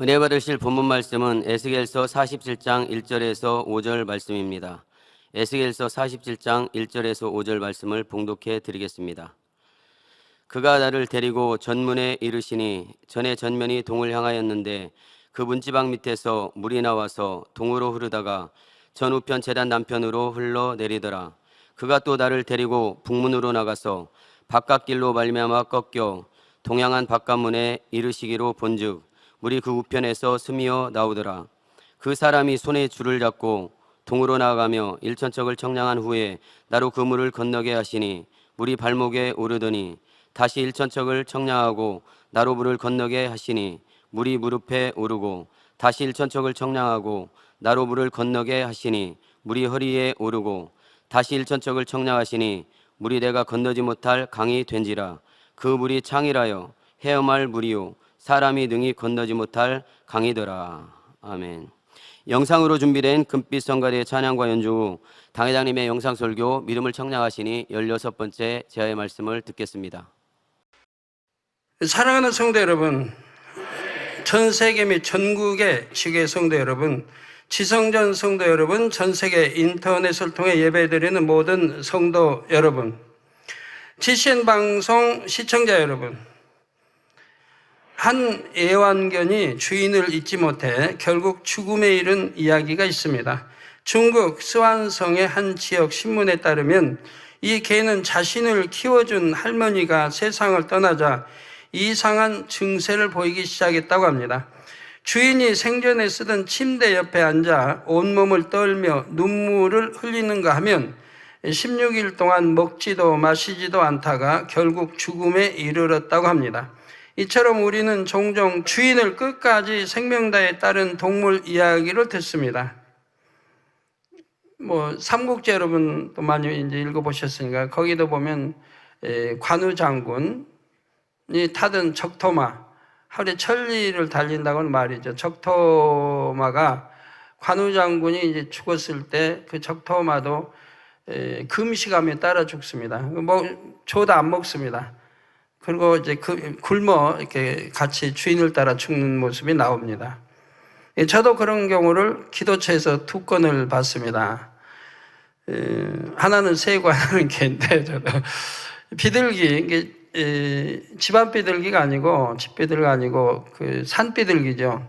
은혜 받으실 본문 말씀은 에스겔서 47장 1절에서 5절 말씀입니다. 에스겔서 47장 1절에서 5절 말씀을 봉독해 드리겠습니다. 그가 나를 데리고 전문에 이르시니 전에 전면이 동을 향하였는데 그 문지방 밑에서 물이 나와서 동으로 흐르다가 전 우편 제단 남편으로 흘러내리더라. 그가 또 나를 데리고 북문으로 나가서 바깥길로 말미암아 꺾여 동양한 바깥문에 이르시기로 본즉 물이 그 우편에서 스미어 나오더라. 그 사람이 손에 줄을 잡고 동으로 나아가며 일천척을 청량한 후에 나로 그 물을 건너게 하시니 물이 발목에 오르더니 다시 일천척을 청량하고 나로 물을 건너게 하시니 물이 무릎에 오르고 다시 일천척을 청량하고 나로 물을 건너게 하시니 물이 허리에 오르고 다시 일천척을 청량하시니 물이 내가 건너지 못할 강이 된지라. 그 물이 창이라여 헤엄할 물이요 사람이 능히 건너지 못할 강이더라. 아멘. 영상으로 준비된 금빛 성가대의 찬양과 연주 후 당회장님의 영상 설교 믿음을 청량하시니 16번째 제아의 말씀을 듣겠습니다. 사랑하는 성도 여러분, 전 세계 및 전국의 지교회 성도 여러분, 지성전 성도 여러분, 전 세계 인터넷을 통해 예배드리는 모든 성도 여러분, GCN 방송 시청자 여러분, 한 애완견이 주인을 잊지 못해 결국 죽음에 이른 이야기가 있습니다. 중국 스완성의 한 지역 신문에 따르면 이 개는 자신을 키워준 할머니가 세상을 떠나자 이상한 증세를 보이기 시작했다고 합니다. 주인이 생전에 쓰던 침대 옆에 앉아 온몸을 떨며 눈물을 흘리는가 하면 16일 동안 먹지도 마시지도 않다가 결국 죽음에 이르렀다고 합니다. 이처럼 우리는 종종 주인을 끝까지 생명다에 따른 동물 이야기를 듣습니다. 삼국지 여러분도 많이 이제 읽어보셨으니까 거기도 보면 관우 장군이 타던 적토마, 하루에 1000리를 달린다고는 말이죠. 적토마가 관우 장군이 이제 죽었을 때 그 적토마도 금식하며 따라 죽습니다. 줘도 안 먹습니다. 그리고 이제 굶어 이렇게 같이 주인을 따라 죽는 모습이 나옵니다. 저도 그런 경우를 기도처에서 2건을 봤습니다. 하나는 새고 하나는 개인데, 저도 비둘기, 이게 집안 비둘기가 아니고 집 비둘기가 아니고 그 산 비둘기죠.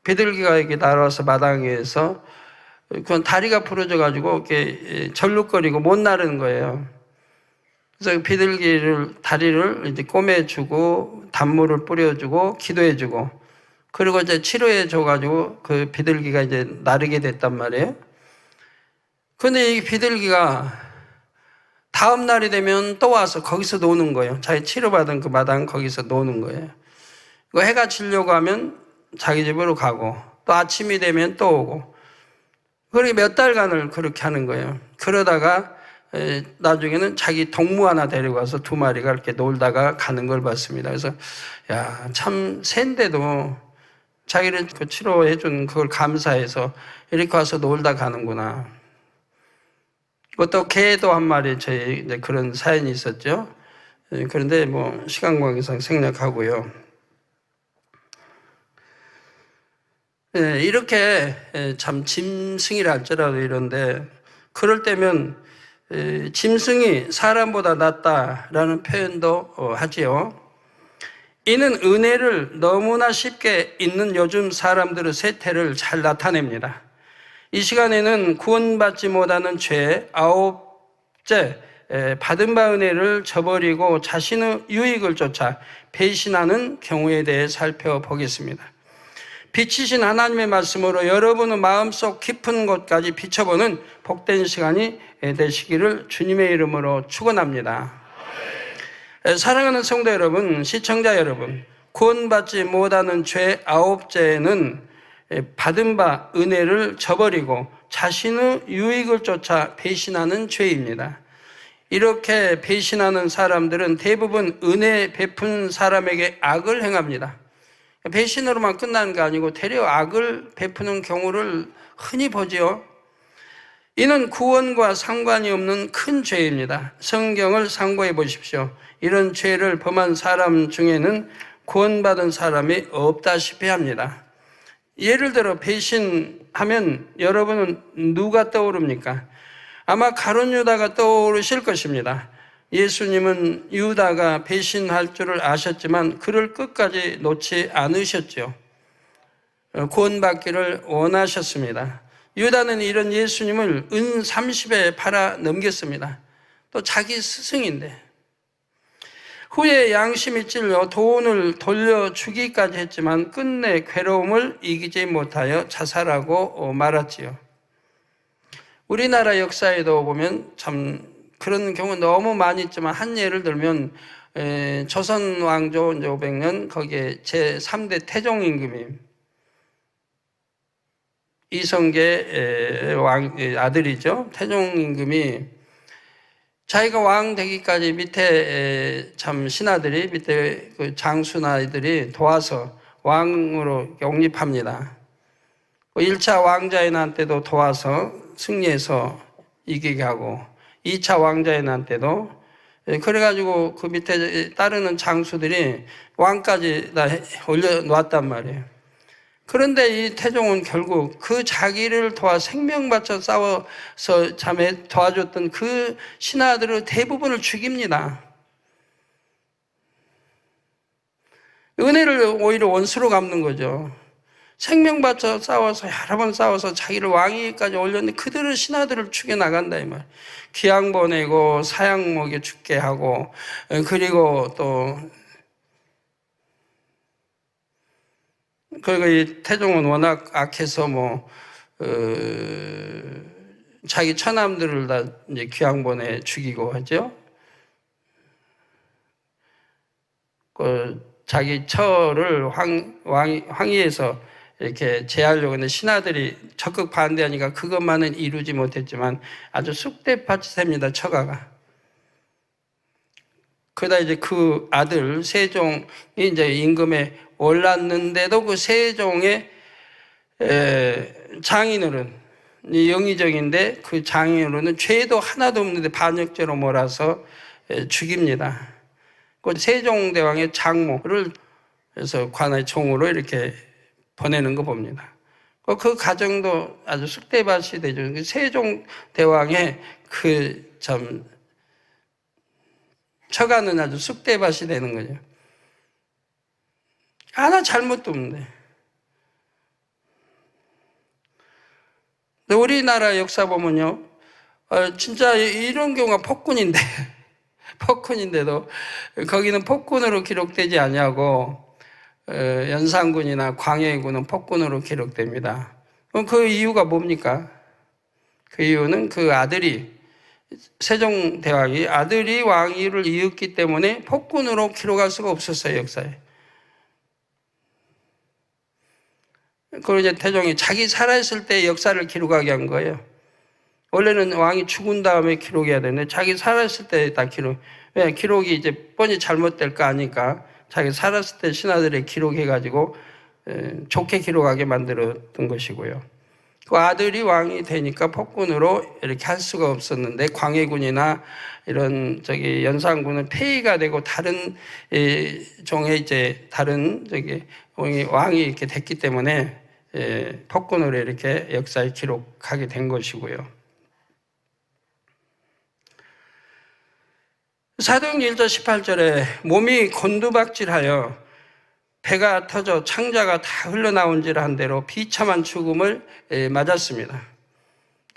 비둘기가 이렇게 날아와서 마당에서 그건 다리가 부러져 가지고 이렇게 절룩거리고 못 나르는 거예요. 그래서 비둘기를 다리를 이제 꼬매주고 단물을 뿌려주고 기도해주고 그리고 이제 치료해줘가지고 그 비둘기가 이제 나르게 됐단 말이에요. 그런데 이 비둘기가 다음 날이 되면 또 와서 거기서 노는 거예요. 자기 치료받은 그 마당 거기서 노는 거예요. 해가 지려고 하면 자기 집으로 가고 또 아침이 되면 또 오고 그렇게 몇 달간을 그렇게 하는 거예요. 그러다가 나중에는 자기 동무 하나 데리고 와서 2마리가 이렇게 놀다가 가는 걸 봤습니다. 그래서 참 센데도 자기를 치료해준 그걸 감사해서 이렇게 와서 놀다 가는구나. 또 개도 한 마리 저희 이제 그런 사연이 있었죠. 그런데 시간 관계상 생략하고요. 이렇게 참 짐승이라 할지라도 이런데 그럴 때면 짐승이 사람보다 낫다라는 표현도 하지요. 이는 은혜를 너무나 쉽게 잊는 요즘 사람들의 세태를 잘 나타냅니다. 이 시간에는 구원받지 못하는 죄 9째 받은 바 은혜를 저버리고 자신의 유익을 쫓아 배신하는 경우에 대해 살펴보겠습니다. 비치신 하나님의 말씀으로 여러분의 마음속 깊은 곳까지 비춰보는 복된 시간이 되시기를 주님의 이름으로 축원합니다. 사랑하는 성도 여러분, 시청자 여러분, 구원받지 못하는 죄 9죄는 받은 바 은혜를 저버리고 자신의 유익을 쫓아 배신하는 죄입니다. 이렇게 배신하는 사람들은 대부분 은혜 베푼 사람에게 악을 행합니다. 배신으로만 끝나는 게 아니고 되려 악을 베푸는 경우를 흔히 보지요. 이는 구원과 상관이 없는 큰 죄입니다. 성경을 상고해 보십시오. 이런 죄를 범한 사람 중에는 구원받은 사람이 없다시피 합니다. 예를 들어 배신하면 여러분은 누가 떠오릅니까? 아마 가룟 유다가 떠오르실 것입니다. 예수님은 유다가 배신할 줄을 아셨지만 그를 끝까지 놓지 않으셨죠. 구원받기를 원하셨습니다. 유다는 이런 예수님을 은 30에 팔아 넘겼습니다. 또 자기 스승인데 후에 양심이 찔려 돈을 돌려주기까지 했지만 끝내 괴로움을 이기지 못하여 자살하고 말았지요. 우리나라 역사에도 보면 참 그런 경우 너무 많이 있지만 한 예를 들면 조선 왕조 500년 거기에 제3대 태종임금이 이성계 왕 아들이죠. 태종임금이 자기가 왕 되기까지 밑에 참 신하들이 밑에 그 장수나들이 도와서 왕으로 영립합니다. 1차 왕자의 난 때도 도와서 승리해서 이기게 하고 2차 왕자의 난 때도 그래가지고 그 밑에 따르는 장수들이 왕까지 다 올려놓았단 말이에요. 그런데 이 태종은 결국 그 자기를 도와 생명 바쳐 싸워서 잠에 도와줬던 그 신하들을 대부분을 죽입니다. 은혜를 오히려 원수로 갚는 거죠. 생명 바쳐 싸워서 여러 번 싸워서 자기를 왕위까지 올렸는데 그들은 신하들을 죽여나간다 이 말. 귀양 보내고 사양 먹여 죽게 하고 그리고 또 그리고 이 태종은 워낙 악해서 자기 처남들을 다 이제 귀양 보내 죽이고 하죠. 자기 처를 황위에서 이렇게 제하려고 했는데 신하들이 적극 반대하니까 그것만은 이루지 못했지만 아주 쑥대밭입니다, 처가가. 그러다 이제 그 아들 세종이 이제 임금에 올랐는데도 그 세종의 장인어른, 영의정인데 그 장인어른은 죄도 하나도 없는데 반역죄로 몰아서 죽입니다. 그 세종대왕의 장모를 그래서 관의 종으로 이렇게 보내는 거 봅니다. 그 가정도 아주 쑥대밭이 되죠. 세종대왕의 그 참 처가는 아주 쑥대밭이 되는 거죠. 하나 잘못도 없는데. 우리나라 역사 보면요, 진짜 이런 경우가 폭군인데, 폭군인데도 거기는 폭군으로 기록되지 아니하고 연산군이나 광해군은 폭군으로 기록됩니다. 그럼 그 이유가 뭡니까? 그 이유는 그 아들이 세종대왕이 아들이 왕위를 이었기 때문에 폭군으로 기록할 수가 없었어요, 역사에. 그리고 이제 태종이 자기 살아있을 때 역사를 기록하게 한 거예요. 원래는 왕이 죽은 다음에 기록해야 되는데 자기 살아있을 때 다 왜 기록이 이제 뻔히 잘못될 거 아니까 자기 살았을 때 신하들이 기록해가지고 좋게 기록하게 만들었던 것이고요. 그 아들이 왕이 되니까 폭군으로 이렇게 할 수가 없었는데 광해군이나 이런 연산군은 폐위가 되고 다른 종의 이제 다른 왕이 이렇게 됐기 때문에 폭군으로 이렇게 역사에 기록하게 된 것이고요. 사도행전 1장 18절에 몸이 곤두박질하여 배가 터져 창자가 다 흘러나온지라 한 대로 비참한 죽음을 맞았습니다.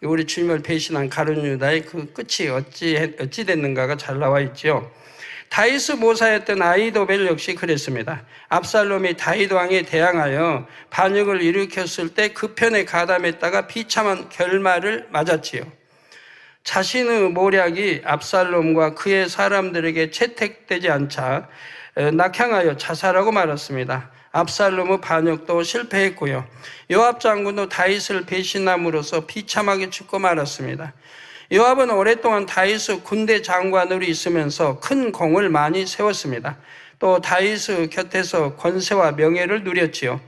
우리 주님을 배신한 가룟 유다의 그 끝이 어찌 됐는가가 잘 나와 있죠. 다윗의 모사였던 아히도벨 역시 그랬습니다. 압살롬이 다윗 왕에 대항하여 반역을 일으켰을 때 그 편에 가담했다가 비참한 결말을 맞았지요. 자신의 모략이 압살롬과 그의 사람들에게 채택되지 않자 낙향하여 자살하고 말았습니다. 압살롬의 반역도 실패했고요. 요압 장군도 다윗을 배신함으로써 비참하게 죽고 말았습니다. 요압은 오랫동안 다윗의 군대 장관으로 있으면서 큰 공을 많이 세웠습니다. 또 다윗의 곁에서 권세와 명예를 누렸지요.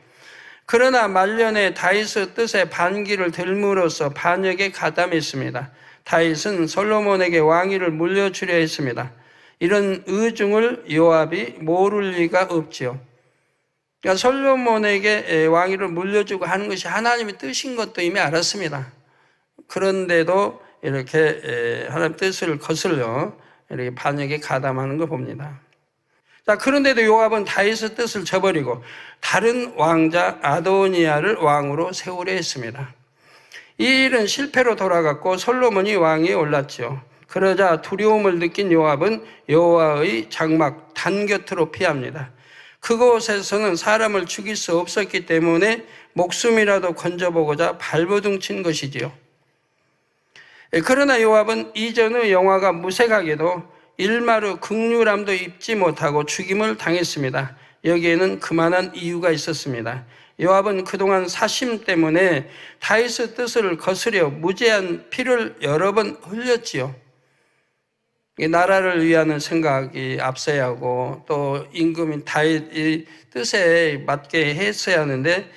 그러나 말년에 다윗의 뜻에 반기를 들므로써 반역에 가담했습니다. 다윗은 솔로몬에게 왕위를 물려주려 했습니다. 이런 의중을 요압이 모를 리가 없지요. 그러니까 솔로몬에게 왕위를 물려주고 하는 것이 하나님의 뜻인 것도 이미 알았습니다. 그런데도 이렇게 하나님 뜻을 거슬려 이렇게 반역에 가담하는 걸 봅니다. 자, 그런데도 요압은 다윗의 뜻을 저버리고 다른 왕자 아도니아를 왕으로 세우려 했습니다. 이 일은 실패로 돌아갔고 솔로몬이 왕위에 올랐죠. 그러자 두려움을 느낀 요압은 여호와의 장막 단 곁으로 피합니다. 그곳에서는 사람을 죽일 수 없었기 때문에 목숨이라도 건져보고자 발버둥 친 것이지요. 그러나 요압은 이전의 영화가 무색하게도 일마루 극률함도 입지 못하고 죽임을 당했습니다. 여기에는 그만한 이유가 있었습니다. 요압은 그동안 사심 때문에 다윗의 뜻을 거스려 무제한 피를 여러 번 흘렸지요. 나라를 위하는 생각이 앞서야 하고 또 임금인 다윗의 뜻에 맞게 했어야 하는데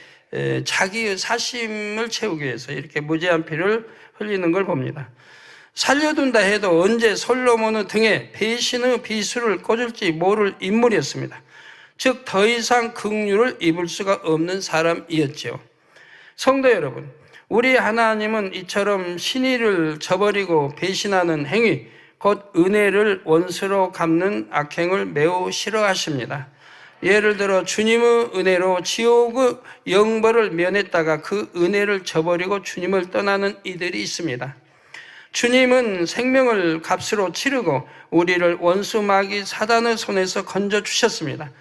자기의 사심을 채우기 위해서 이렇게 무제한 피를 흘리는 걸 봅니다. 살려둔다 해도 언제 솔로몬의 등에 배신의 비수를 꽂을지 모를 인물이었습니다. 즉 더 이상 긍휼을 입을 수가 없는 사람이었죠. 성도 여러분, 우리 하나님은 이처럼 신의를 저버리고 배신하는 행위, 곧 은혜를 원수로 갚는 악행을 매우 싫어하십니다. 예를 들어 주님의 은혜로 지옥의 영벌을 면했다가 그 은혜를 저버리고 주님을 떠나는 이들이 있습니다. 주님은 생명을 값으로 치르고 우리를 원수 마귀 사단의 손에서 건져주셨습니다.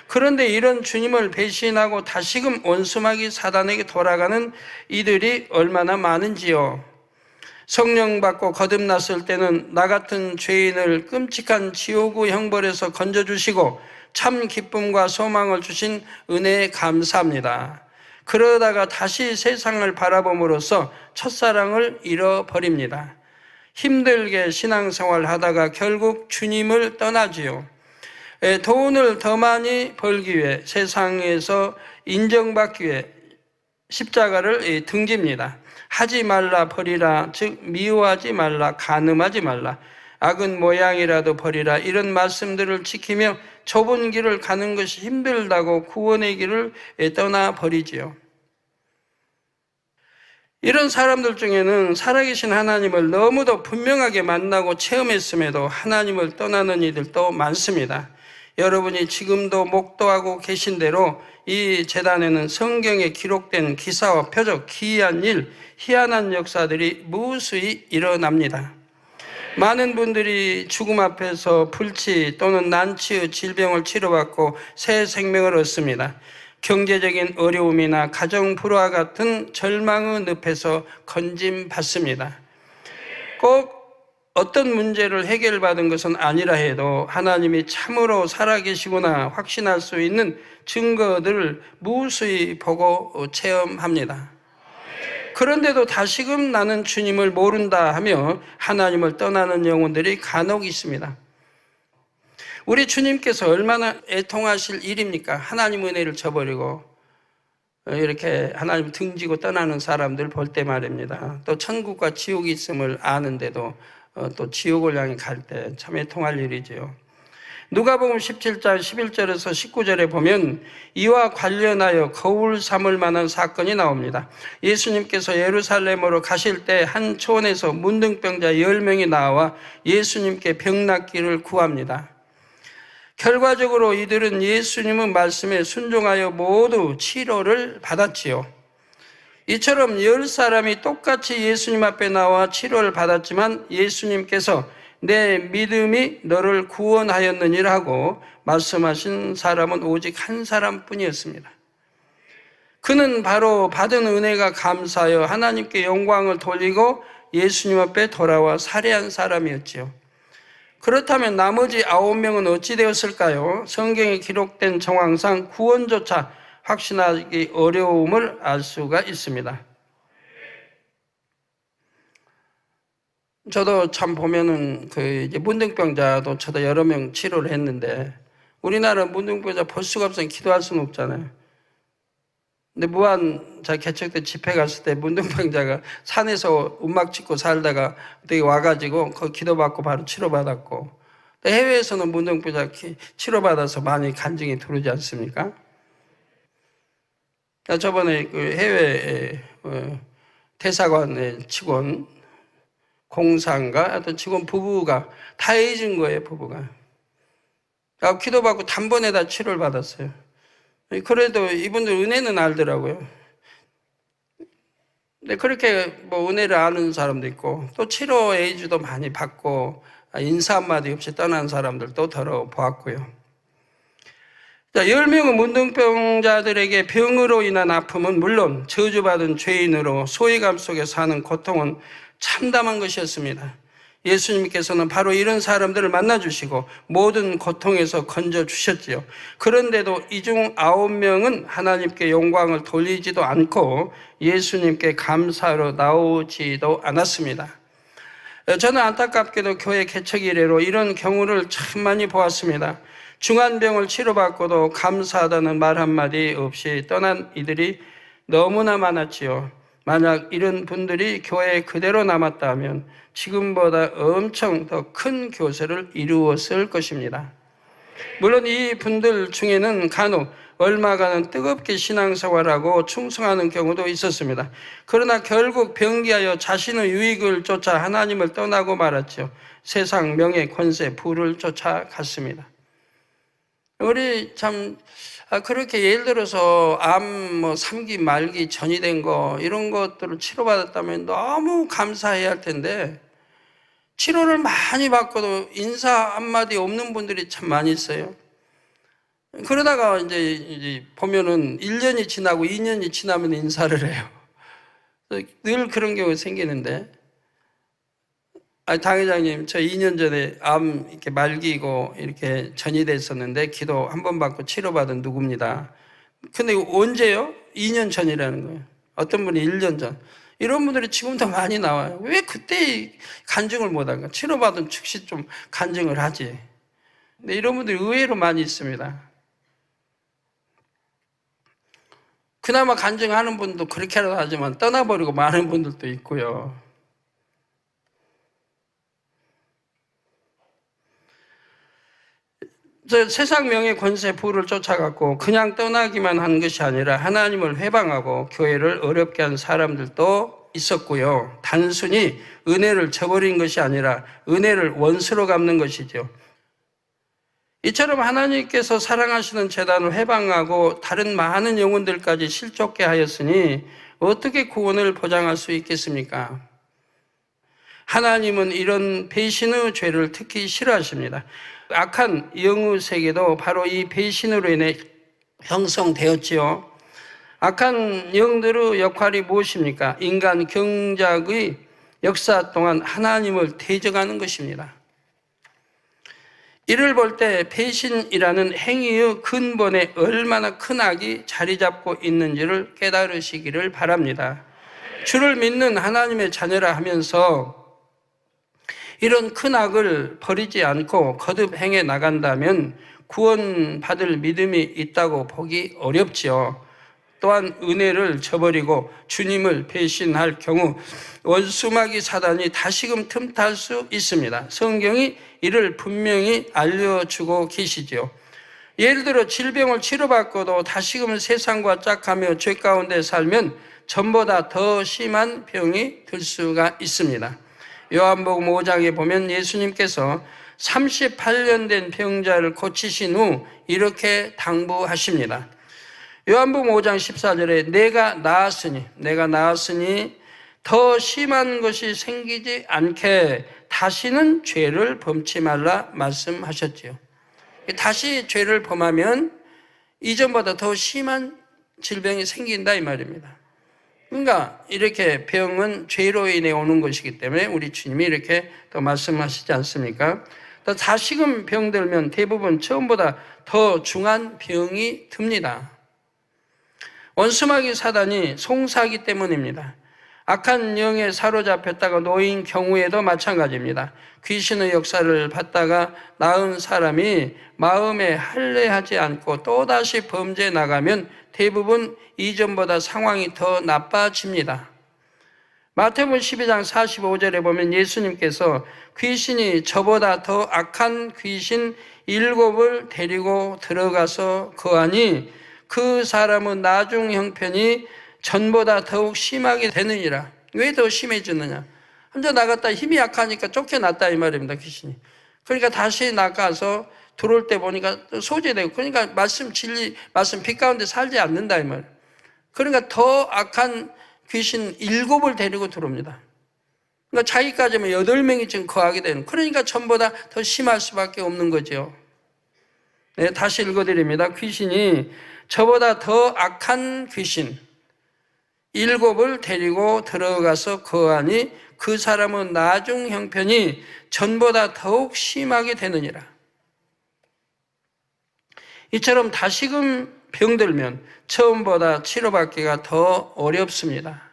그런데 이런 주님을 배신하고 다시금 원수 마귀 사단에게 돌아가는 이들이 얼마나 많은지요. 성령 받고 거듭났을 때는 나 같은 죄인을 끔찍한 지옥의 형벌에서 건져주시고 참 기쁨과 소망을 주신 은혜에 감사합니다. 그러다가 다시 세상을 바라봄으로써 첫사랑을 잃어버립니다. 힘들게 신앙생활 하다가 결국 주님을 떠나지요. 돈을 더 많이 벌기 위해 세상에서 인정받기 위해 십자가를 등집니다. 하지 말라 버리라, 즉 미워하지 말라, 간음하지 말라, 악은 모양이라도 버리라, 이런 말씀들을 지키며 좁은 길을 가는 것이 힘들다고 구원의 길을 떠나버리지요. 이런 사람들 중에는 살아계신 하나님을 너무도 분명하게 만나고 체험했음에도 하나님을 떠나는 이들도 많습니다. 여러분이 지금도 목도하고 계신 대로 이 재단에는 성경에 기록된 기사와 표적, 기이한 일, 희한한 역사들이 무수히 일어납니다. 많은 분들이 죽음 앞에서 불치 또는 난치의 질병을 치료받고 새 생명을 얻습니다. 경제적인 어려움이나 가정 불화와 같은 절망의 늪에서 건짐받습니다. 꼭 어떤 문제를 해결받은 것은 아니라 해도 하나님이 참으로 살아계시구나 확신할 수 있는 증거들을 무수히 보고 체험합니다. 그런데도 다시금 나는 주님을 모른다 하며 하나님을 떠나는 영혼들이 간혹 있습니다. 우리 주님께서 얼마나 애통하실 일입니까? 하나님 은혜를 저버리고 이렇게 하나님 등지고 떠나는 사람들 볼 때 말입니다. 또 천국과 지옥이 있음을 아는데도 또 지옥을 향해 갈 때 참 애통할 일이지요. 누가복음 17장 11절에서 19절에 보면 이와 관련하여 거울 삼을 만한 사건이 나옵니다. 예수님께서 예루살렘으로 가실 때 한 초원에서 문둥병자 10명이 나와 예수님께 병 낫기를 구합니다. 결과적으로 이들은 예수님의 말씀에 순종하여 모두 치료를 받았지요. 이처럼 10사람이 똑같이 예수님 앞에 나와 치료를 받았지만 예수님께서 내 믿음이 너를 구원하였느니라 하고 말씀하신 사람은 오직 한 사람뿐이었습니다. 그는 바로 받은 은혜가 감사하여 하나님께 영광을 돌리고 예수님 앞에 돌아와 살해한 사람이었지요. 그렇다면 나머지 9명은 어찌 되었을까요? 성경에 기록된 정황상 구원조차 확신하기 어려움을 알 수가 있습니다. 저도 참 보면은 이제 문둥병자도 저도 여러 명 치료를 했는데 우리나라 문둥병자 볼 수가 없으니 기도할 수는 없잖아요. 근데 무한 개척 때 집회 갔을 때 문둥병자가 산에서 움막 짓고 살다가 되게 와가지고 거기 기도받고 바로 치료받았고, 해외에서는 문둥병자 치료받아서 많이 간증이 들어오지 않습니까? 저번에 그 해외 대사관의 직원 공사인가 하여튼 직원 부부가 다 해준 거예요. 부부가 기도받고 단번에 치료를 받았어요. 그래도 이분들 은혜는 알더라고요. 근데 그렇게 뭐 은혜를 아는 사람도 있고 또 치료 에이즈도 많이 받고 인사 한마디 없이 떠난 사람들도 더러 보았고요. 10명의 문둥병자들에게 병으로 인한 아픔은 물론 저주받은 죄인으로 소외감 속에 사는 고통은 참담한 것이었습니다. 예수님께서는 바로 이런 사람들을 만나주시고 모든 고통에서 건져주셨지요. 그런데도 이 중 9명은 하나님께 영광을 돌리지도 않고 예수님께 감사로 나오지도 않았습니다. 저는 안타깝게도 교회 개척 이래로 이런 경우를 참 많이 보았습니다. 중환병을 치료받고도 감사하다는 말 한마디 없이 떠난 이들이 너무나 많았지요. 만약 이런 분들이 교회에 그대로 남았다면 지금보다 엄청 더 큰 교세를 이루었을 것입니다. 물론 이 분들 중에는 간혹 얼마간은 뜨겁게 신앙생활하고 충성하는 경우도 있었습니다. 그러나 결국 병기하여 자신의 유익을 쫓아 하나님을 떠나고 말았죠. 세상 명예 권세 부를 쫓아갔습니다. 우리 참 그렇게 예를 들어서 암 3기 말기 전이 된 거 이런 것들을 치료받았다면 너무 감사해야 할 텐데 치료를 많이 받고도 인사 한마디 없는 분들이 참 많이 있어요. 그러다가 이제 보면은 1년이 지나고 2년이 지나면 인사를 해요. 늘 그런 경우가 생기는데 당 회장님, 저 2년 전에 암 이렇게 말기고 이렇게 전이 됐었는데 기도 한 번 받고 치료받은 누구입니다. 근데 언제요? 2년 전이라는 거예요. 어떤 분이 1년 전. 이런 분들이 지금도 많이 나와요. 왜 그때 간증을 못할까? 치료받은 즉시 좀 간증을 하지. 근데 이런 분들이 의외로 많이 있습니다. 그나마 간증하는 분도 그렇게라도 하지만 떠나버리고 많은 분들도 있고요. 세상 명예 권세 부를 쫓아갔고 그냥 떠나기만 한 것이 아니라 하나님을 회방하고 교회를 어렵게 한 사람들도 있었고요. 단순히 은혜를 저버린 것이 아니라 은혜를 원수로 갚는 것이죠. 이처럼 하나님께서 사랑하시는 재단을 회방하고 다른 많은 영혼들까지 실족게 하였으니 어떻게 구원을 보장할 수 있겠습니까? 하나님은 이런 배신의 죄를 특히 싫어하십니다. 악한 영의 세계도 바로 이 배신으로 인해 형성되었지요. 악한 영들의 역할이 무엇입니까? 인간 경작의 역사 동안 하나님을 대적하는 것입니다. 이를 볼 때 배신이라는 행위의 근본에 얼마나 큰 악이 자리 잡고 있는지를 깨달으시기를 바랍니다. 주를 믿는 하나님의 자녀라 하면서 이런 큰 악을 버리지 않고 거듭 행해 나간다면 구원받을 믿음이 있다고 보기 어렵지요. 또한 은혜를 저버리고 주님을 배신할 경우 원수마귀 사단이 다시금 틈탈 수 있습니다. 성경이 이를 분명히 알려주고 계시죠. 예를 들어 질병을 치료받고도 다시금 세상과 짝하며 죄 가운데 살면 전보다 더 심한 병이 들 수가 있습니다. 요한복음 5장에 보면 예수님께서 38년 된 병자를 고치신 후 이렇게 당부하십니다. 요한복음 5장 14절에 내가 나았으니 더 심한 것이 생기지 않게 다시는 죄를 범치 말라 말씀하셨지요. 다시 죄를 범하면 이전보다 더 심한 질병이 생긴다 이 말입니다. 그러니까 이렇게 병은 죄로 인해 오는 것이기 때문에 우리 주님이 이렇게 또 말씀하시지 않습니까? 또 다시금 병들면 대부분 처음보다 더 중한 병이 듭니다. 원수마귀 사단이 송사하기 때문입니다. 악한 영에 사로잡혔다가 놓인 경우에도 마찬가지입니다. 귀신의 역사를 받다가 나은 사람이 마음에 할례하지 않고 또다시 범죄에 나가면 대부분 이전보다 상황이 더 나빠집니다. 마태복음 12장 45절에 보면 예수님께서 귀신이 저보다 더 악한 귀신 7을 데리고 들어가서 거하니 그 사람은 나중 형편이 전보다 더욱 심하게 되느니라. 왜 더 심해지느냐? 혼자 나갔다 힘이 약하니까 쫓겨났다 이 말입니다, 귀신이. 그러니까 다시 나가서 들어올 때 보니까 소재되고, 그러니까 말씀 진리, 말씀 빛 가운데 살지 않는다 이 말이에요. 그러니까 더 악한 귀신 7을 데리고 들어옵니다. 그러니까 자기까지만 8명이 지금 거하게 되는, 그러니까 전보다 더 심할 수밖에 없는 거죠. 네, 다시 읽어드립니다. 귀신이 저보다 더 악한 귀신 7을 데리고 들어가서 거하니 그 사람은 나중 형편이 전보다 더욱 심하게 되느니라. 이처럼 다시금 병들면 처음보다 치료받기가 더 어렵습니다.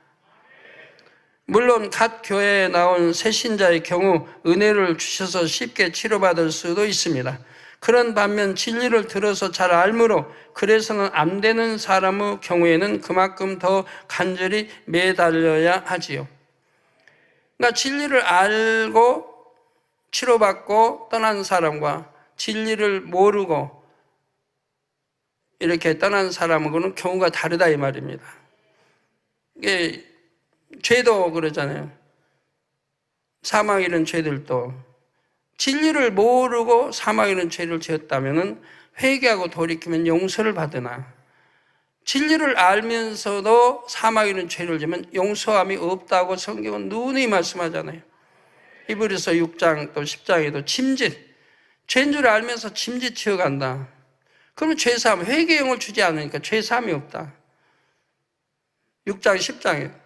물론 갓 교회에 나온 새 신자의 경우 은혜를 주셔서 쉽게 치료받을 수도 있습니다. 그런 반면 진리를 들어서 잘 알므로 그래서는 안 되는 사람의 경우에는 그만큼 더 간절히 매달려야 하지요. 그러니까 진리를 알고 치료받고 떠난 사람과 진리를 모르고 이렇게 떠난 사람하고는 경우가 다르다 이 말입니다. 이게 죄도 그러잖아요. 사망 이런 죄들도 진리를 모르고 사망 이런 죄를 지었다면 회개하고 돌이키면 용서를 받으나 진리를 알면서도 사망 이런 죄를 지면 용서함이 없다고 성경은 누누이 말씀하잖아요. 히브리서 6장 또 10장에도 짐짓, 죄인 줄 알면서 짐짓 지어간다. 그러면 죄사함, 회개용을 주지 않으니까 죄사함이 없다. 6장 10장에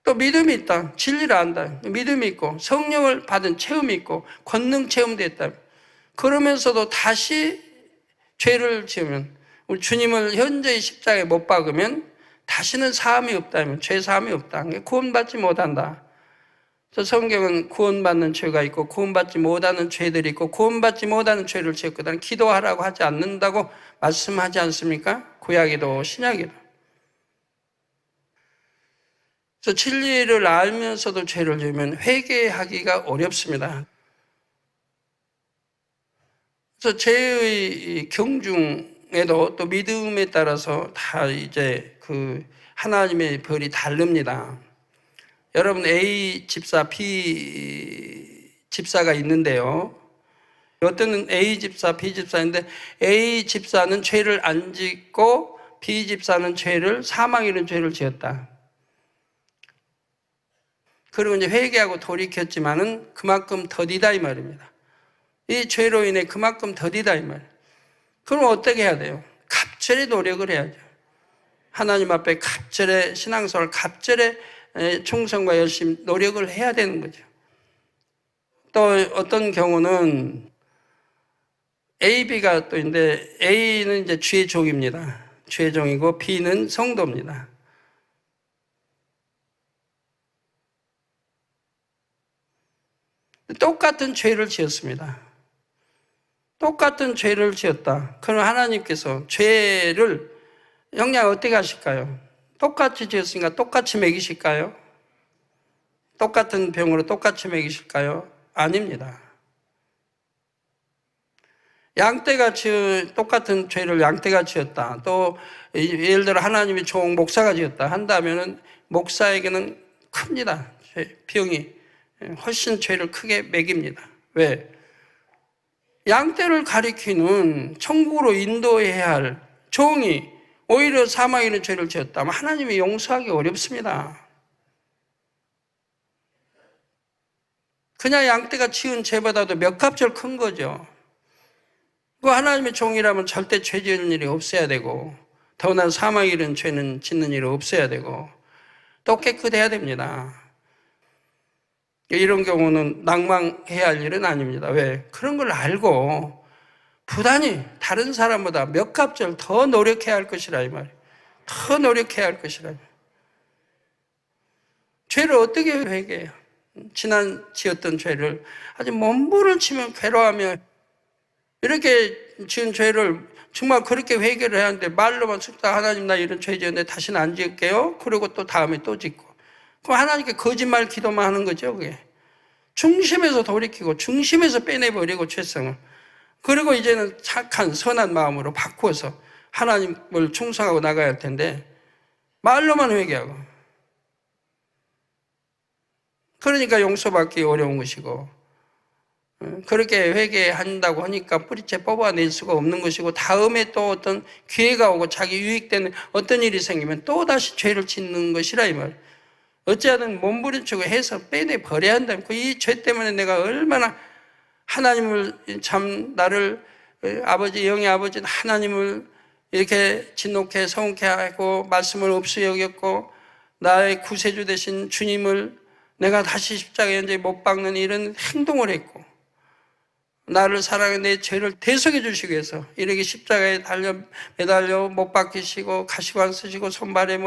또 믿음이 있다. 진리를 안다. 믿음이 있고 성령을 받은 체험이 있고 권능 체험도 있다. 그러면서도 다시 죄를 지으면 우리 주님을 현재의 십자가에 못 박으면 다시는 사함이 없다면 죄 사함이 없다. 구원받지 못한다. 그래서 성경은 구원받는 죄가 있고 구원받지 못하는 죄들이 있고 구원받지 못하는 죄를 지었거든 기도하라고 하지 않는다고 말씀하지 않습니까? 구약에도 신약에도. 그래서 진리를 알면서도 죄를 지으면 회개하기가 어렵습니다. 그래서 죄의 경중에도 또 믿음에 따라서 다 이제 그 하나님의 벌이 다릅니다. 여러분 A 집사, B 집사가 있는데요. 어떤 A 집사, B 집사인데 A 집사는 죄를 안 짓고 B 집사는 사망 이런 죄를 지었다. 그리고 이제 회개하고 돌이켰지만은 그만큼 더디다 이 말입니다. 이 죄로 인해 그만큼 더디다 이 말. 그럼 어떻게 해야 돼요? 갑절의 노력을 해야죠. 하나님 앞에 갑절의 신앙생활, 갑절의 충성과 열심 노력을 해야 되는 거죠. 또 어떤 경우는 A, B가 또 있는데 A는 이제 주의 종입니다. 주의 종이고 B는 성도입니다. 똑같은 죄를 지었습니다. 똑같은 죄를 지었다. 그럼 하나님께서 죄를 영향 어떻게 하실까요? 똑같이 지었으니까 똑같이 먹이실까요? 똑같은 병으로 똑같이 먹이실까요? 아닙니다. 양떼가 똑같은 죄를 양떼가 지었다. 또 예를 들어 하나님이 좋은 목사가 지었다 한다면은 목사에게는 큽니다. 병이 훨씬 죄를 크게 먹입니다. 왜? 양떼를 가리키는 천국으로 인도해야 할 종이 오히려 사망 있는 죄를 지었다면 하나님이 용서하기 어렵습니다. 그냥 양떼가 지은 죄보다도 몇 값절 큰 거죠. 그 하나님의 종이라면 절대 죄 지은 일이 없어야 되고 더구나 사망 이른 죄는 짓는 일이 없어야 되고 또 깨끗해야 됩니다. 이런 경우는 낭망해야 할 일은 아닙니다. 왜? 그런 걸 알고 부단히 다른 사람보다 몇 값절 더 노력해야 할 것이라 이 말이에요. 더 노력해야 할 것이라. 죄를 어떻게 회개해요? 지난 지었던 죄를 아주 몸부림치며 괴로워하며 이렇게 지은 죄를 정말 그렇게 회개를 해야 하는데 말로만 쑥다 하나님 나 이런 죄 지었는데 다시는 안 지을게요. 그리고 또 다음에 또 짓고. 그럼 하나님께 거짓말 기도만 하는 거죠, 그게. 중심에서 돌이키고 중심에서 빼내버리고 죄성을. 그리고 이제는 착한 선한 마음으로 바꾸어서 하나님을 충성하고 나가야 할 텐데 말로만 회개하고, 그러니까 용서받기 어려운 것이고, 그렇게 회개한다고 하니까 뿌리째 뽑아낼 수가 없는 것이고, 다음에 또 어떤 기회가 오고 자기 유익되는 어떤 일이 생기면 또 다시 죄를 짓는 것이라 이 말. 어찌하든 몸부림치고 해서 빼내 버려야 한다면, 이 죄 때문에 내가 얼마나 하나님을, 참 나를 아버지, 영의 아버지 하나님을 이렇게 진노케 성케 하고 말씀을 없이 여겼고, 나의 구세주 되신 주님을 내가 다시 십자가에 이제 못 박는 이런 행동을 했고, 나를 사랑해 내 죄를 대속해 주시기 위해서 이렇게 십자가에 매달려 못 박히시고 가시관 쓰시고 손발에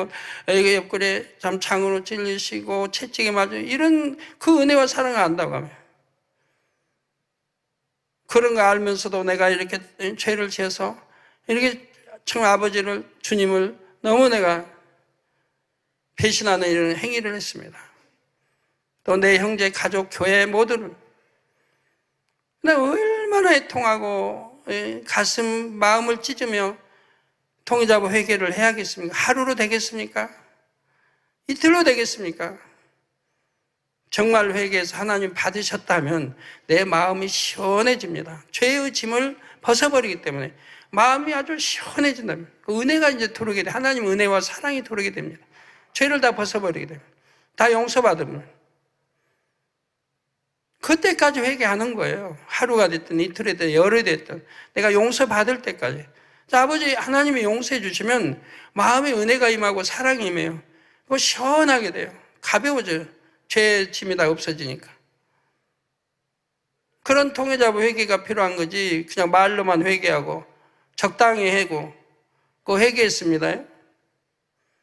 옆구리에 참 창으로 찔리시고 채찍에 맞으, 이런 그 은혜와 사랑을 안다고 하면, 그런 거 알면서도 내가 이렇게 죄를 지어서 이렇게 참 아버지를, 주님을 너무 내가 배신하는 이런 행위를 했습니다. 또 내 형제, 가족, 교회 모두를 내가 얼마나 애통하고 가슴, 마음을 찢으며 통회자부 회개를 해야겠습니까? 하루로 되겠습니까? 이틀로 되겠습니까? 정말 회개해서 하나님 받으셨다면 내 마음이 시원해집니다. 죄의 짐을 벗어버리기 때문에 마음이 아주 시원해진다면 은혜가 이제 들어오게 돼. 하나님 은혜와 사랑이 들어오게 됩니다. 죄를 다 벗어버리게 됩니다. 다 용서받으면 그때까지 회개하는 거예요. 하루가 됐든 이틀이 됐든 열흘이 됐든 내가 용서받을 때까지. 아버지 하나님이 용서해 주시면 마음에 은혜가 임하고 사랑이 임해요. 그거 시원하게 돼요. 가벼워져요. 죄의 짐이 다 없어지니까. 그런 통회자부 회개가 필요한 거지, 그냥 말로만 회개하고 적당히 하고 그거 회개했습니다.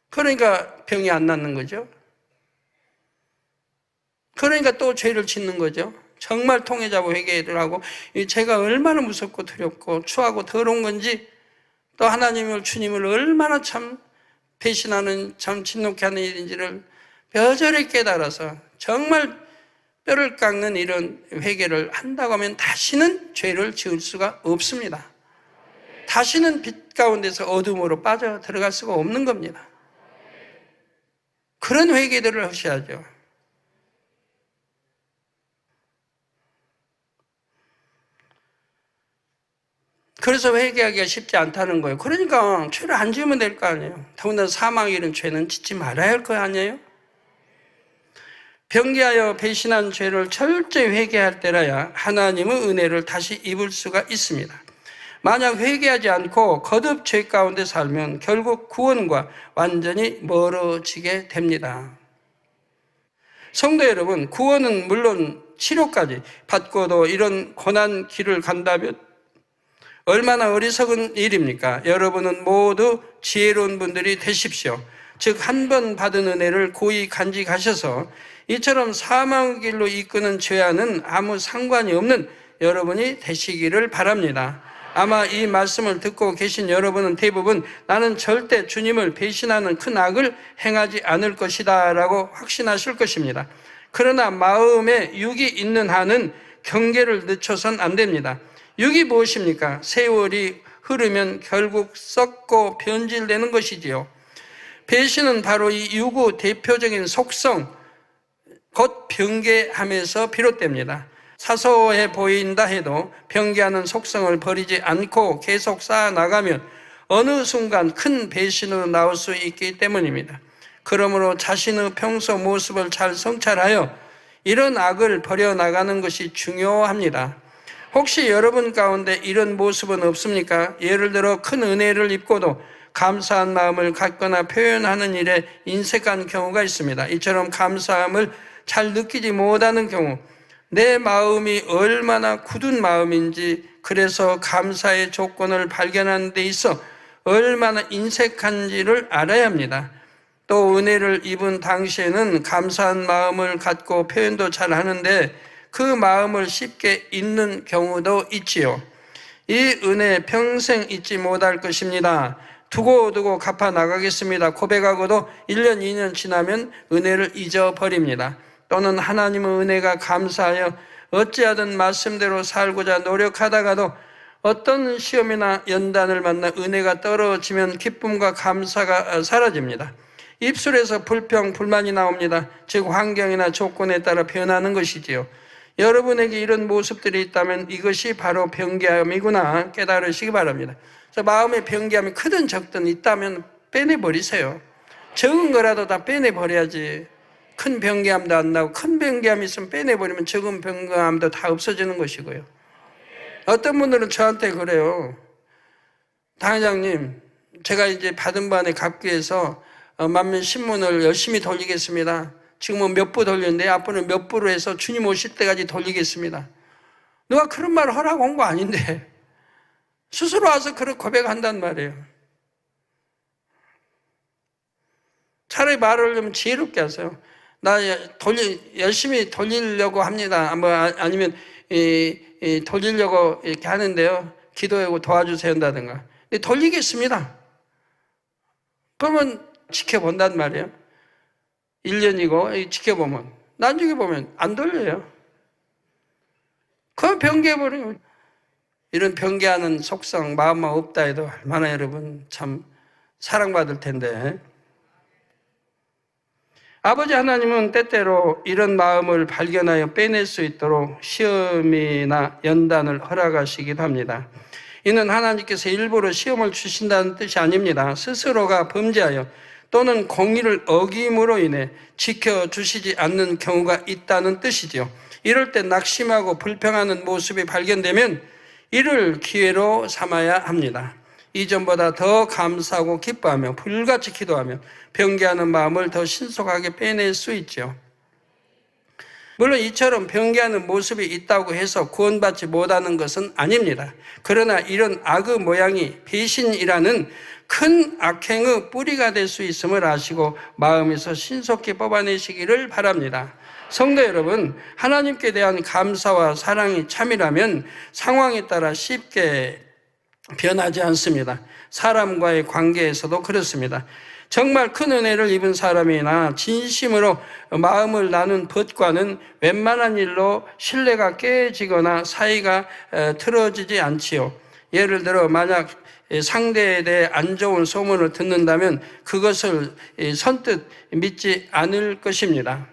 그러니까 병이 안 낫는 거죠. 그러니까 또 죄를 짓는 거죠. 정말 통회자부 회개를 하고 이 죄가 얼마나 무섭고 두렵고 추하고 더러운 건지, 또 하나님을, 주님을 얼마나 참 배신하는, 참 진노케 하는 일인지를 뼈저리 깨달아서 정말 뼈를 깎는 이런 회개를 한다고 하면 다시는 죄를 지을 수가 없습니다. 다시는 빛 가운데서 어둠으로 빠져 들어갈 수가 없는 겁니다. 그런 회개들을 하셔야죠. 그래서 회개하기가 쉽지 않다는 거예요. 그러니까 죄를 안 지으면 될 거 아니에요. 더군다나 사망 이런 죄는 짓지 말아야 할 거 아니에요. 변개하여 배신한 죄를 철저히 회개할 때라야 하나님의 은혜를 다시 입을 수가 있습니다. 만약 회개하지 않고 거듭 죄 가운데 살면 결국 구원과 완전히 멀어지게 됩니다. 성도 여러분, 구원은 물론 치료까지 받고도 이런 고난 길을 간다면 얼마나 어리석은 일입니까? 여러분은 모두 지혜로운 분들이 되십시오. 즉, 한 번 받은 은혜를 고이 간직하셔서 이처럼 사망의 길로 이끄는 죄와는 아무 상관이 없는 여러분이 되시기를 바랍니다. 아마 이 말씀을 듣고 계신 여러분은 대부분 나는 절대 주님을 배신하는 큰 악을 행하지 않을 것이다 라고 확신하실 것입니다. 그러나 마음에 육이 있는 한은 경계를 늦춰선 안 됩니다. 육이 무엇입니까? 세월이 흐르면 결국 썩고 변질되는 것이지요. 배신은 바로 이 육의 대표적인 속성, 곧 변개함에서 비롯됩니다. 사소해 보인다 해도 변개하는 속성을 버리지 않고 계속 쌓아나가면 어느 순간 큰 배신으로 나올 수 있기 때문입니다. 그러므로 자신의 평소 모습을 잘 성찰하여 이런 악을 버려나가는 것이 중요합니다. 혹시 여러분 가운데 이런 모습은 없습니까? 예를 들어 큰 은혜를 입고도 감사한 마음을 갖거나 표현하는 일에 인색한 경우가 있습니다. 이처럼 감사함을 잘 느끼지 못하는 경우, 내 마음이 얼마나 굳은 마음인지, 그래서 감사의 조건을 발견하는 데 있어 얼마나 인색한지를 알아야 합니다. 또 은혜를 입은 당시에는 감사한 마음을 갖고 표현도 잘 하는데 그 마음을 쉽게 잊는 경우도 있지요. 이 은혜 평생 잊지 못할 것입니다. 두고두고 갚아 나가겠습니다. 고백하고도 1년, 2년 지나면 은혜를 잊어버립니다. 또는 하나님의 은혜가 감사하여 어찌하든 말씀대로 살고자 노력하다가도 어떤 시험이나 연단을 만나 은혜가 떨어지면 기쁨과 감사가 사라집니다. 입술에서 불평, 불만이 나옵니다. 즉 환경이나 조건에 따라 변하는 것이지요. 여러분에게 이런 모습들이 있다면 이것이 바로 변개함이구나 깨달으시기 바랍니다. 그래서 마음의 변개함이 크든 적든 있다면 빼내버리세요. 적은 거라도 다 빼내버려야지. 큰 변개함도 안 나고 큰 변개함이 있으면 빼내버리면 적은 변개함도 다 없어지는 것이고요. 어떤 분들은 저한테 그래요. 당회장님, 제가 이제 받은 바에 갚기 위해서 만면 신문을 열심히 돌리겠습니다. 지금은 몇 부 돌렸는데 앞으로는 몇 부로 해서 주님 오실 때까지 돌리겠습니다. 누가 그런 말을 하라고 한 거 아닌데 스스로 와서 그런 고백한단 말이에요. 차라리 말을 좀 지혜롭게 하세요. 나 열심히 돌리려고 합니다. 아니면 돌리려고 이렇게 하는데요. 기도하고 도와주세요 한다든가. 돌리겠습니다. 그러면 지켜본단 말이에요. 1년이고 지켜보면 나중에 보면 안 돌려요. 그건 변개해버려요. 이런 변개하는 속성 마음만 없다 해도 얼마나 여러분 참 사랑받을 텐데. 아버지 하나님은 때때로 이런 마음을 발견하여 빼낼 수 있도록 시험이나 연단을 허락하시기도 합니다. 이는 하나님께서 일부러 시험을 주신다는 뜻이 아닙니다. 스스로가 범죄하여 또는 공의를 어김으로 인해 지켜주시지 않는 경우가 있다는 뜻이죠. 이럴 때 낙심하고 불평하는 모습이 발견되면 이를 기회로 삼아야 합니다. 이전보다 더 감사하고 기뻐하며 불같이 기도하며 변개하는 마음을 더 신속하게 빼낼 수 있죠. 물론 이처럼 변개하는 모습이 있다고 해서 구원받지 못하는 것은 아닙니다. 그러나 이런 악의 모양이 배신이라는 큰 악행의 뿌리가 될 수 있음을 아시고 마음에서 신속히 뽑아내시기를 바랍니다. 성도 여러분, 하나님께 대한 감사와 사랑이 참이라면 상황에 따라 쉽게 변하지 않습니다. 사람과의 관계에서도 그렇습니다. 정말 큰 은혜를 입은 사람이나 진심으로 마음을 나눈 벗과는 웬만한 일로 신뢰가 깨지거나 사이가 틀어지지 않지요. 예를 들어 만약 상대에 대해 안 좋은 소문을 듣는다면 그것을 선뜻 믿지 않을 것입니다.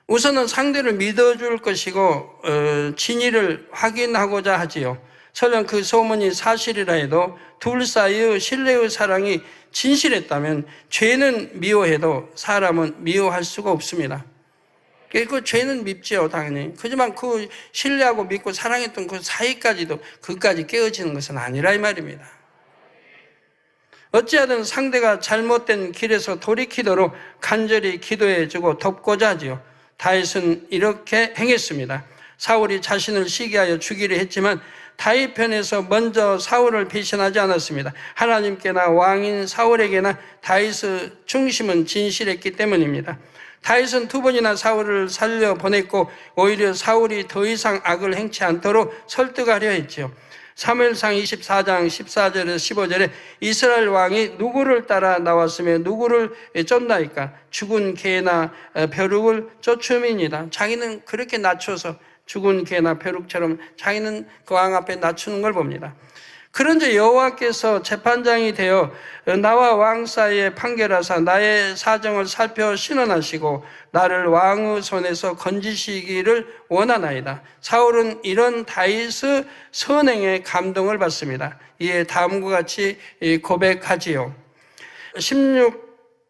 우선은 상대를 믿어줄 것이고 진위를 확인하고자 하지요. 설령 그 소문이 사실이라 해도 둘 사이의 신뢰의 사랑이 진실했다면 죄는 미워해도 사람은 미워할 수가 없습니다. 그 죄는 밉지요, 당연히. 하지만 그 신뢰하고 믿고 사랑했던 그 사이까지도 그까지 깨어지는 것은 아니라 이 말입니다. 어찌하든 상대가 잘못된 길에서 돌이키도록 간절히 기도해주고 돕고자 하지요. 다윗은 이렇게 행했습니다. 사울이 자신을 시기하여 죽이려 했지만 다윗 편에서 먼저 사울을 배신하지 않았습니다. 하나님께나 왕인 사울에게나 다윗의 중심은 진실했기 때문입니다. 다윗은 두 번이나 사울을 살려보냈고 오히려 사울이 더 이상 악을 행치 않도록 설득하려 했지요. 사무엘상 24장 14절에서 15절에 이스라엘 왕이 누구를 따라 나왔으며 누구를 쫓나이까? 죽은 개나 벼룩을 쫓음이니라. 자기는 그렇게 낮춰서 죽은 개나 벼룩처럼 자기는 그 왕 앞에 낮추는 걸 봅니다. 그런즉 여호와께서 재판장이 되어 나와 왕 사이에 판결하사 나의 사정을 살펴 신원하시고 나를 왕의 손에서 건지시기를 원하나이다. 사울은 이런 다윗의 선행에 감동을 받습니다. 이에 다음과 같이 고백하지요. 16절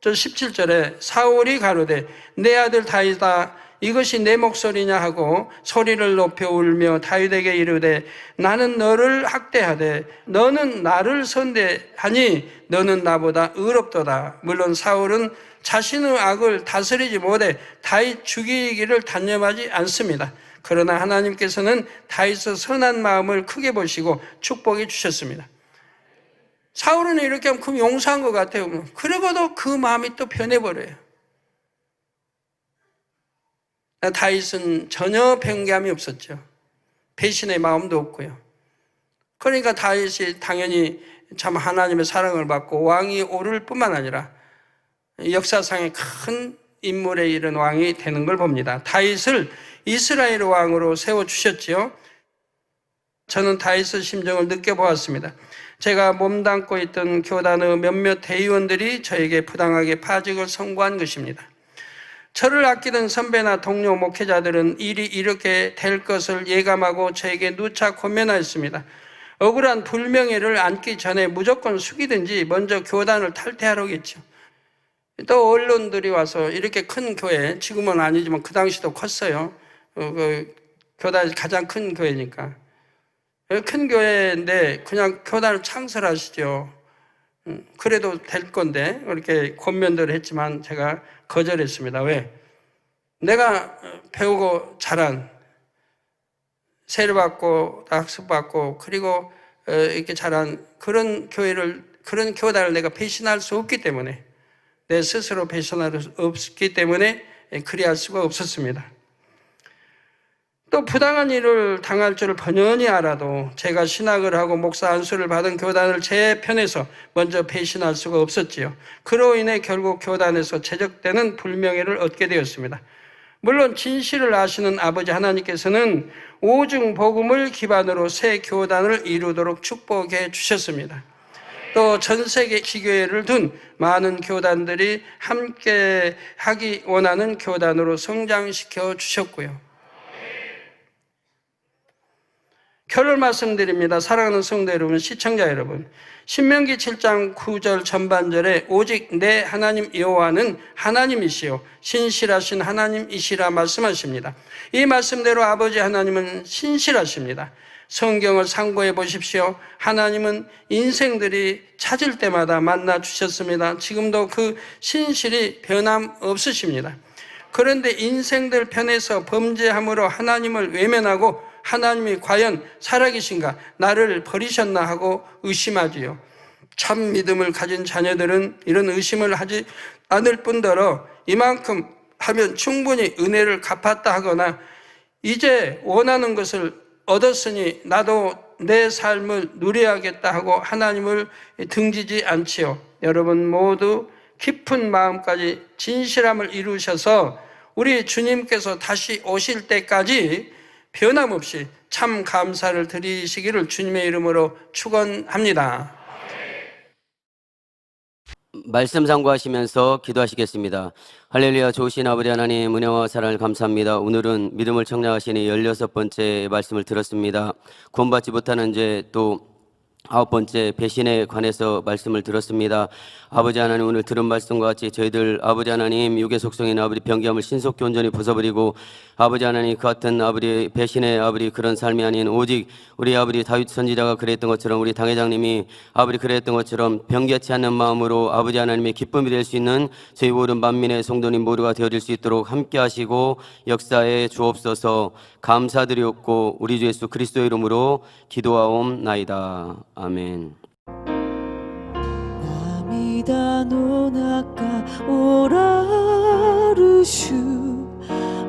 17절에 사울이 가로되 내 아들 다윗아 이것이 내 목소리냐 하고 소리를 높여 울며 다윗에게 이르되 나는 너를 학대하되 너는 나를 선대하니 너는 나보다 의롭도다. 물론 사울은 자신의 악을 다스리지 못해 다윗 죽이기를 단념하지 않습니다. 그러나 하나님께서는 다윗의 선한 마음을 크게 보시고 축복해 주셨습니다. 사울은 이렇게 하면 그럼 용서한 것 같아요. 그러고도 그 마음이 또 변해버려요. 다윗은 전혀 변개함이 없었죠. 배신의 마음도 없고요. 그러니까 다윗이 당연히 참 하나님의 사랑을 받고 왕이 오를 뿐만 아니라 역사상의 큰 인물에 이른 왕이 되는 걸 봅니다. 다윗을 이스라엘 왕으로 세워주셨지요. 저는 다윗의 심정을 느껴보았습니다. 제가 몸담고 있던 교단의 몇몇 대의원들이 저에게 부당하게 파직을 선고한 것입니다. 저를 아끼던 선배나 동료 목회자들은 일이 이렇게 될 것을 예감하고 저에게 누차 권면하였습니다. 억울한 불명예를 안기 전에 무조건 숙이든지 먼저 교단을 탈퇴하라겠죠. 또 언론들이 와서 이렇게 큰 교회, 지금은 아니지만 그 당시도 컸어요. 교단이 가장 큰 교회니까. 큰 교회인데 그냥 교단을 창설하시죠. 그래도 될 건데 이렇게 권면들을 했지만 제가 거절했습니다. 왜? 내가 배우고 자란, 세례받고 학습받고 그리고 이렇게 자란 그런 그런 교단을 내가 배신할 수 없기 때문에, 내 스스로 배신할 수 없기 때문에 그리할 수가 없었습니다. 또 부당한 일을 당할 줄을 번연히 알아도 제가 신학을 하고 목사 안수를 받은 교단을 제 편에서 먼저 배신할 수가 없었지요. 그로 인해 결국 교단에서 제적되는 불명예를 얻게 되었습니다. 물론 진실을 아시는 아버지 하나님께서는 오중 복음을 기반으로 새 교단을 이루도록 축복해 주셨습니다. 또 전 세계 기교회를 둔 많은 교단들이 함께 하기 원하는 교단으로 성장시켜 주셨고요. 결론 말씀드립니다. 사랑하는 성도 여러분, 시청자 여러분, 신명기 7장 9절 전반절에 오직 내 하나님 여호와는 하나님이시요 신실하신 하나님이시라 말씀하십니다. 이 말씀대로 아버지 하나님은 신실하십니다. 성경을 상고해 보십시오. 하나님은 인생들이 찾을 때마다 만나 주셨습니다. 지금도 그 신실이 변함없으십니다. 그런데 인생들 편에서 범죄함으로 하나님을 외면하고 하나님이 과연 살아계신가, 나를 버리셨나 하고 의심하지요. 참 믿음을 가진 자녀들은 이런 의심을 하지 않을 뿐더러 이만큼 하면 충분히 은혜를 갚았다 하거나 이제 원하는 것을 얻었으니 나도 내 삶을 누려야겠다 하고 하나님을 등지지 않지요. 여러분 모두 깊은 마음까지 진실함을 이루셔서 우리 주님께서 다시 오실 때까지 변함없이 참 감사를 드리시기를 주님의 이름으로 축원합니다. 말씀 상고하시면서 기도하시겠습니다. 할렐루야. 좋으신 아버지 하나님, 은혜와 사랑을 감사합니다. 오늘은 믿음을 청량하시니 16번째 말씀을 들었습니다. 구원받지 못하는 죄, 또 9번째 배신에 관해서 말씀을 들었습니다. 아버지 하나님, 오늘 들은 말씀과 같이 저희들 아버지 하나님 육의 속성인 아버지 변개함을 신속히 온전히 부숴버리고 아버지 하나님 그 같은 아버지 배신의 아버지 그런 삶이 아닌 오직 우리 아버지 다윗 선지자가 그랬던 것처럼 우리 당회장님이 아버지 그랬던 것처럼 변개치 않는 마음으로 아버지 하나님의 기쁨이 될 수 있는 저희 모든 만민의 성도님 모두가 되어질 수 있도록 함께 하시고 역사에 주옵소서. 감사드리옵고 우리 주 예수 그리스도의 이름으로 기도하옵나이다. 아멘. 涙の中おらる主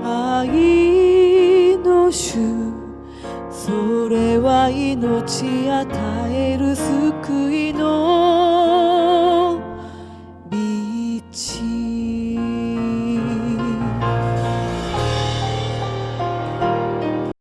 愛の主それは命与える救いの